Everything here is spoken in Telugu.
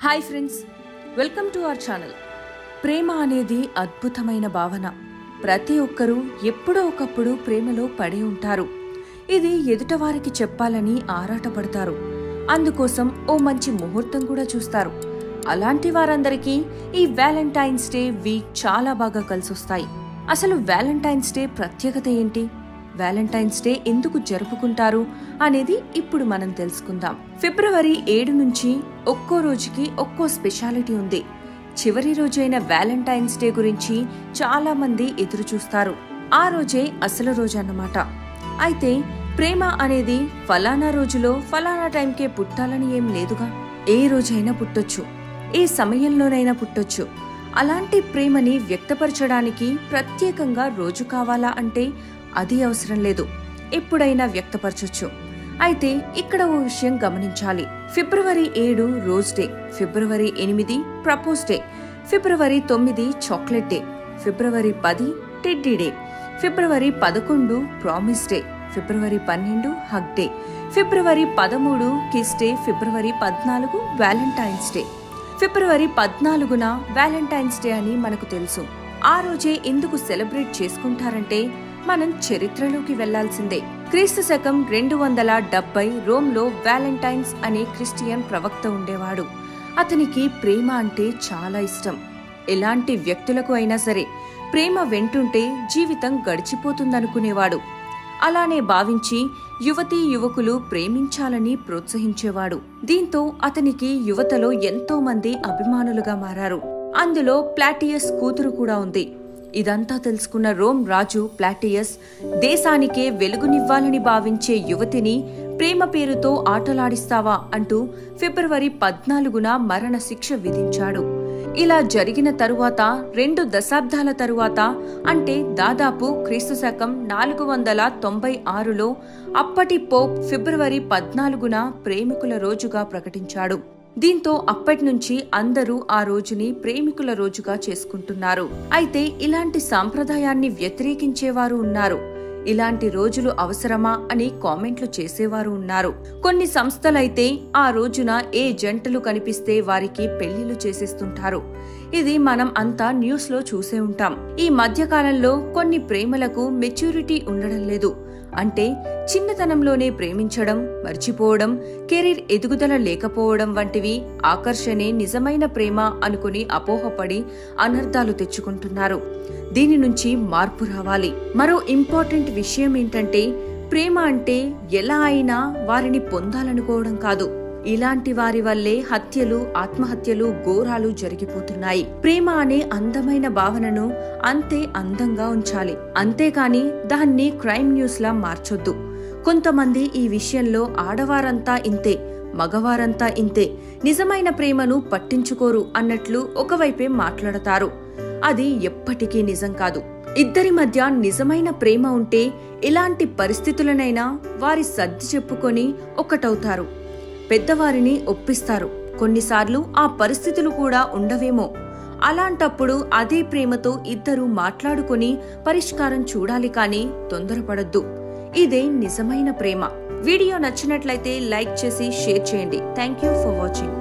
Hi friends, welcome to our channel. ప్రేమ అనేది అద్భుతమైన భావన. ప్రతి ఒక్కరూ ఎప్పుడో ఒకప్పుడు ప్రేమలో పడి ఉంటారు. ఇది ఎదుటవారికి చెప్పాలని ఆరాటపడతారు. అందుకోసం ఓ మంచి ముహూర్తం కూడా చూస్తారు. అలాంటి వారందరికీ ఈ వ్యాలంటైన్స్ డే వీక్ చాలా బాగా కలిసొస్తాయి. అసలు వ్యాలంటైన్స్ డే ప్రత్యేకత ఏంటి, వ్యాలంటైన్స్ డే ఎందుకు జరుపుకుంటారు అనేది ఇప్పుడు మనం తెలుసుకుందాం. ఫిబ్రవరి 7 నుంచి ఒక్కో రోజుకి ఒక్కో స్పెషాలిటీ ఉంది. చివరి రోజైన వ్యాలంటైన్స్ డే గురించి చాలా మంది ఎదురు చూస్తారు. ఆ రోజే అసలు రోజు అన్నమాట. అయితే ప్రేమ అనేది ఫలానా రోజులో ఫలానా టైంకే పుట్టాలని ఏం లేదుగా. ఏ రోజైనా పుట్టొచ్చు, ఏ సమయంలోనైనా పుట్టొచ్చు. అలాంటి ప్రేమని వ్యక్తపరచడానికి ప్రత్యేకంగా రోజు కావాలా అంటే అది అవసరం లేదు, ఎప్పుడైనా వ్యక్తపరచొచ్చు. అయితే ఇక్కడ ఓ విషయం గమనించాలి. ఫిబ్రవరి 7 రోజ్ డే, ఫిబ్రవరి 8 ప్రపోజ్ డే, ఫిబ్రవరి 9 చాక్లెట్ డే, ఫిబ్రవరి 10 టెడ్డీ డే, ఫిబ్రవరి 11 ప్రామిస్ డే, ఫిబ్రవరి 12 హగ్ డే, ఫిబ్రవరి 13 కిస్ డే, ఫిబ్రవరి 14 వ్యాలంటైన్స్ డే. ఫిబ్రవరి 14న వ్యాలంటైన్స్ డే అని మనకు తెలుసు. ఆ రోజే ఎందుకు సెలబ్రేట్ చేసుకుంటారంటే మనం చరిత్రలోకి వెళ్లాల్సిందే. క్రీస్తు శకం 270 రోమ్లో వ్యాలంటైన్స్ అనే క్రిస్టియన్ ప్రవక్త ఉండేవాడు. అతనికి ప్రేమ అంటే చాలా ఇష్టం. ఎలాంటి వ్యక్తులకు అయినా సరే ప్రేమ వెంటుంటే జీవితం గడిచిపోతుందనుకునేవాడు. అలానే భావించి యువతీ యువకులు ప్రేమించాలని ప్రోత్సహించేవాడు. దీంతో అతనికి యువతలో ఎంతో మంది అభిమానులుగా మారారు. అందులో ప్లాటియస్ కూతురు కూడా ఉంది. ఇదంతా తెలుసుకున్న రోమ్ రాజు ప్లాటియస్ దేశానికే వెలుగునివ్వాలని భావించే యువతిని ప్రేమ పేరుతో ఆటలాడిస్తావా అంటూ ఫిబ్రవరి 14న మరణ శిక్ష విధించాడు. ఇలా జరిగిన తరువాత 2 దశాబ్దాల తరువాత అంటే దాదాపు క్రీస్తు శకం 496లో అప్పటి పోప్ ఫిబ్రవరి 14న ప్రేమికుల రోజుగా ప్రకటించాడు. దీంతో అప్పటి నుంచి అందరూ ఆ రోజుని ప్రేమికుల రోజుగా చేసుకుంటున్నారు. అయితే ఇలాంటి సాంప్రదాయాన్ని వ్యతిరేకించేవారు ఉన్నారు. ఇలాంటి రోజులు అవసరమా అని కామెంట్లు చేసేవారు ఉన్నారు. కొన్ని సంస్థలైతే ఆ రోజున ఏ జంటలు కనిపిస్తే వారికి పెళ్లిళ్లు చేసేస్తుంటారు. ఇది మనం అంతా న్యూస్ లో చూసే ఉంటాం. ఈ మధ్యకాలంలో కొన్ని ప్రేమలకు మెచ్యూరిటీ ఉండడం లేదు. అంటే చిన్నతనంలోనే ప్రేమించడం, మర్చిపోవడం, కెరీర్ ఎదుగుదల లేకపోవడం వంటివి ఆకర్షణే నిజమైన ప్రేమ అనుకుని అపోహపడి అనర్థాలు తెచ్చుకుంటున్నారు. దీని నుంచి మార్పు రావాలి. మరో ఇంపార్టెంట్ విషయం ఏంటంటే ప్రేమ అంటే ఎలా అయినా వారిని పొందాలనుకోవడం కాదు. ఇలాంటి వారి వల్లే హత్యలు, ఆత్మహత్యలు, ఘోరాలు జరిగిపోతున్నాయి. ప్రేమ అనే అందమైన భావనను అంతే అందంగా ఉంచాలి, అంతేకాని దాన్ని క్రైమ్ న్యూస్ లా మార్చొద్దు. కొంతమంది ఈ విషయంలో ఆడవారంతా ఇంతే, మగవారంతా ఇంతే, నిజమైన ప్రేమను పట్టించుకోరు అన్నట్లు ఒకవైపే మాట్లాడతారు. అది ఎప్పటికీ నిజం కాదు. ఇద్దరి మధ్య నిజమైన ప్రేమ ఉంటే ఎలాంటి పరిస్థితులనైనా వారి సర్ది చెప్పుకొని ఒక్కటవుతారు, పెద్దవారిని ఒప్పిస్తారు. కొన్నిసార్లు ఆ పరిస్థితులు కూడా ఉండవేమో. అలాంటప్పుడు అదే ప్రేమతో ఇద్దరు మాట్లాడుకొని పరిష్కారం చూడాలి, కానీ తొందరపడొద్దు. ఇదే నిజమైన ప్రేమ. వీడియో నచ్చినట్లయితే లైక్ చేసి షేర్ చేయండి. Thank you for watching.